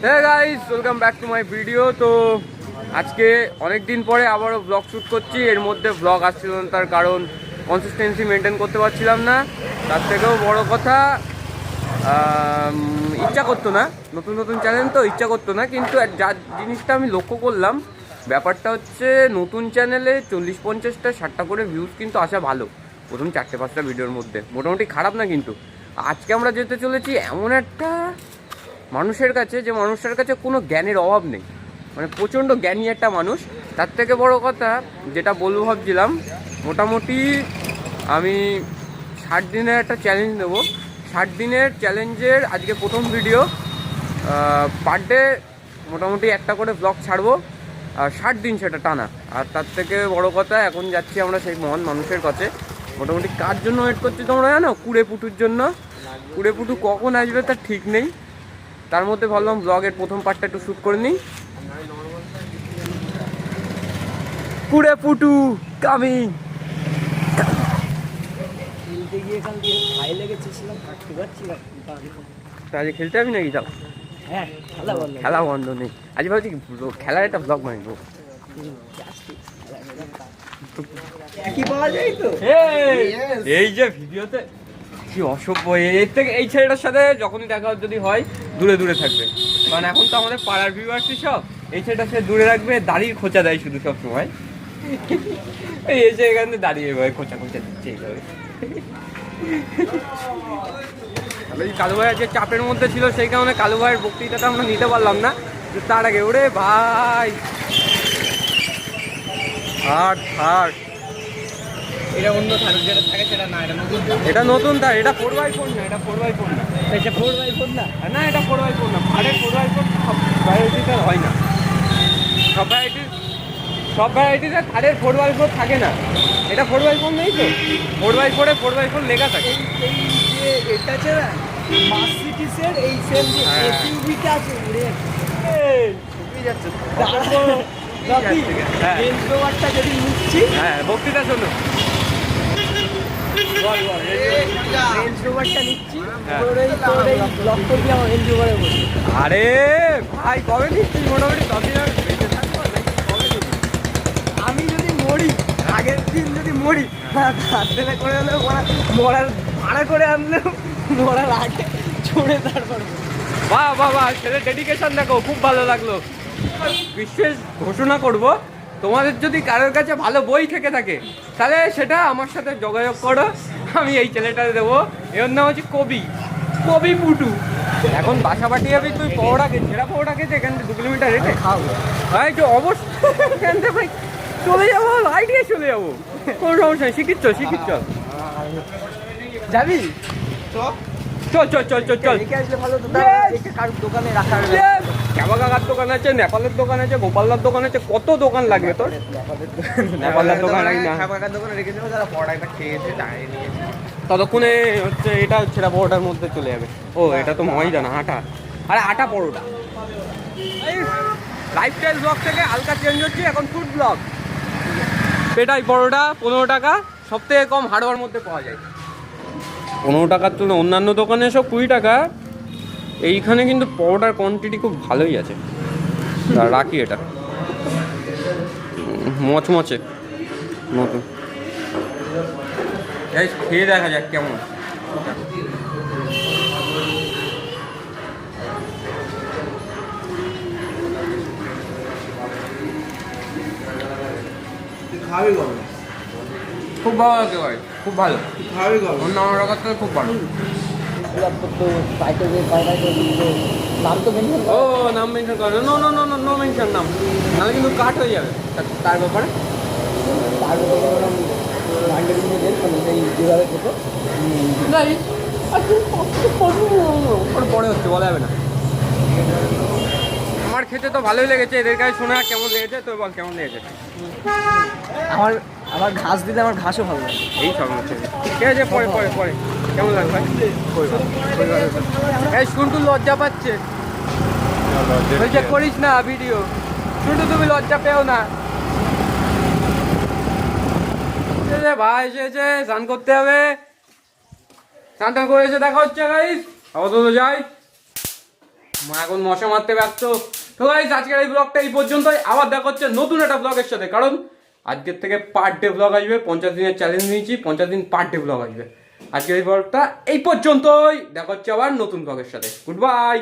হ্যাঁ guys, welcome back to my video. তো আজকে অনেক দিন পরে আবারও ব্লগ শ্যুট করছি। এর মধ্যে ব্লগ আসছিল না, তার কারণ কনসিস্টেন্সি মেনটেন করতে পারছিলাম না। তার থেকেও বড় কথা, ইচ্ছা করতো না। নতুন নতুন চ্যানেল তো ইচ্ছা করতো না, কিন্তু যা জিনিসটা আমি লক্ষ্য করলাম, ব্যাপারটা হচ্ছে নতুন চ্যানেলে 40-50টা 60টা করে ভিউজ কিন্তু আসা ভালো প্রথম 4-5টা ভিডিওর মধ্যে, মোটামুটি খারাপ না। কিন্তু আজকে আমরা যেতে চলেছি এমন একটা মানুষের কাছে, যে মানুষটার কাছে কোনো জ্ঞানের অভাব নেই, মানে প্রচণ্ড জ্ঞানী একটা মানুষ। তার থেকে বড় কথা যেটা বলবো ভাবছিলাম, মোটামুটি আমি 60 দিনের একটা চ্যালেঞ্জ নেবো। 60 দিনের চ্যালেঞ্জের আজকে প্রথম ভিডিও। পার ডে মোটামুটি একটা করে ব্লগ ছাড়বো, আর 60 দিন সেটা টানা। আর তার থেকে বড় কথা, এখন যাচ্ছি আমরা সেই মহান মানুষের কাছে। মোটামুটি কার জন্য ওয়েট করছি তোমরা জানো? কুড়ে পুটুর জন্য। কুড়ে পুটু কখন আসবে তার ঠিক নেই, তার মধ্যে ভাবলাম ব্লগের প্রথম পার্টটা একটু শ্যুট করে নিই। কুড়ে পুটু কামিং। খেলতে গিয়ে কাল খাই লেগেছিলাম, কাটতে পারছি না। আজকে খেলতে যাবি নাকি? যাও। হ্যাঁ, খেলা বন্ধ নেই। আজ ভাবছি খেলার একটা ব্লগ বানাবো। কি পাওয়া যায় তো এই যে ভিডিওতে কি অসভ্য, এর থেকে এই ছেলেটার সাথে যখনই দেখা যদি হয় দূরে দূরে থাকবে, কারণ এখন তো আমাদের পাড়ার ভিউয়ার্সই সব। এই ছেলেটার সাথে দূরে রাখবে, দাড়ির খোঁচা দেয় শুধু সব সময়। এই এসে এখানে দাঁড়িয়ে ভাই খোঁচা খোঁচা দিচ্ছে এইভাবে। এই কালু ভাই যে চাপের মধ্যে ছিল, সেই কারণে কালু ভাইয়ের বক্তৃতাটা আমরা নিতে পারলাম না। তার আগে ওরে ভাই থার্ড এটা অন্য থার, যেটা থাকে সেটা না, এটা নতুন। এটা নতুন তার, এটা 4x4 না, এটা 4x4 না। এটা 4x4 না, না এটা 4x4 না। ভাড়ের 4x4 সব ভ্যারাইটিতে হয় না, সব ভ্যারাইটিতে থারের 4x4 থাকে না। এটা 4x4 নেই তো, 4x4 4x4 লেখা থাকে। এই যে এটা আছে না, মার্সিডিজের এই সেম যে এসইউভিটা আছে, উড়ে যাচ্ছে। রেঞ্জ রোভারটা যদি নিচ্ছি, হ্যাঁ বক্তৃতা শোনো। রেঞ্জ রোভারটা নিচ্ছি, তোর এই ব্লক করবি আমার রেঞ্জ রোভারে বসে। আরে ভাই কবে নিচ্ছিস? মোটামুটি 10 দিন আর বেঁচে থাকবো নাকি? কবে নিবি? আমি যদি মরি, আগের দিন যদি মরি, হাতে করে হলেও মরার ভাড়া করে আনলেও মরার আগে ছড়ে তারপর। বাহ বাহ বাহ, ছেলের ডেডিকেশন দেখো, খুব ভালো লাগলো। বিশেষ ঘোষণা করব, তোমাদের যদি কারোর কাছে ভালো বই থেকে থাকে তাহলে সেটা আমার সাথে যোগাযোগ করো, আমি এই ছেলেটা দেবো। এর নাম হচ্ছে কবি পুটু। এখন বাসা পাঠিয়ে যাবি তুই পৌড়াকে, ছেঁড়া পৌড়াকে, যে এখান থেকে 2 কিলোমিটার রেখে খাবো ভাই তো অবশ্যই এখান থেকে ভাই চলে যাবো, লাইট দিয়ে চলে যাবো, কোনো সমস্যা নেই। শিখিচ্ছ যাবি? চল চল চল চল চল। রেখে আসলে ভালো তো, কারোর দোকানে রাখার ক্যাবা কাকার দোকান আছে, নেপালের দোকান আছে, গোপালদার দোকান আছে, কত দোকান লাগবে তোর? নেপালের দোকান রাখি না, দোকানে রেখে দেবো, যারা পড়াটা খেয়েছে দাঁড়িয়ে নিয়েছে। ততক্ষণে হচ্ছে এটা ছেঁড়া পরোটার মধ্যে চলে যাবে। ও এটা তো ময়দা না, আটা। আরে আটা পরোটা। লাইফস্টাইল ব্লগ থেকে হালকা চেঞ্জ হচ্ছে, এখন ফুড ব্লগ। পেটাই পরোটা 15 টাকা, সব থেকে কম হাড়োয়ার মধ্যে পাওয়া যায়। 15 টাকার তুলনায় অন্যান্য দোকানে সব 20 টাকা। এইখানে কিন্তু পরোটার কোয়ান্টিটি খুব ভালোই আছে। রাখি এটা মচমচে নতুন, খেয়ে দেখা যাক কেমন। খাবি গো? খুব ভালো লাগে ভাই, খুব ভালো। খাবি গো? অন্য টাকার থেকে খুব ভালো। নাম তো মেনশন ও নাম মেনশন করো, নো মেনশন নাম, নাহলে কিন্তু কাট হয়ে যাবে। তার ব্যাপারে পরে হচ্ছে, বলা যাবে না। আমার খেতে তো ভালোই লেগেছে, এদের কাছে শোনা কেমন লেগেছে তো বল, কেমন লেগেছে? আমার ঘাস দিতে আমার ঘাসও ভালো লাগে। এই সব হচ্ছে, ঠিক আছে। পরে কেমন লাগবে? এই শুনটু লজ্জা পাচ্ছে, বলছে করিস না ভিডিও। শুনটু তুমি লজ্জা পেও না। ভাই এসেছে, স্নান করতে হবে। স্নান করে এসে দেখা হচ্ছে গাইস। আপাতত যাই। মা এখন মশা মারতে ব্যস্ত। তো গাইস আজকের এই ব্লগটা এই পর্যন্তই, আবার দেখা হচ্ছে নতুন একটা ব্লগের সাথে, কারণ আজকের থেকে পার ডে ব্লগ আসবে। 50 দিনের চ্যালেঞ্জ নিয়েছি, 50 দিন পার ডে ব্লগ আসবে। আজকের এই ব্লগটা এই পর্যন্তই, দেখা হচ্ছে আবার নতুন ব্লগের সাথে। Good bye.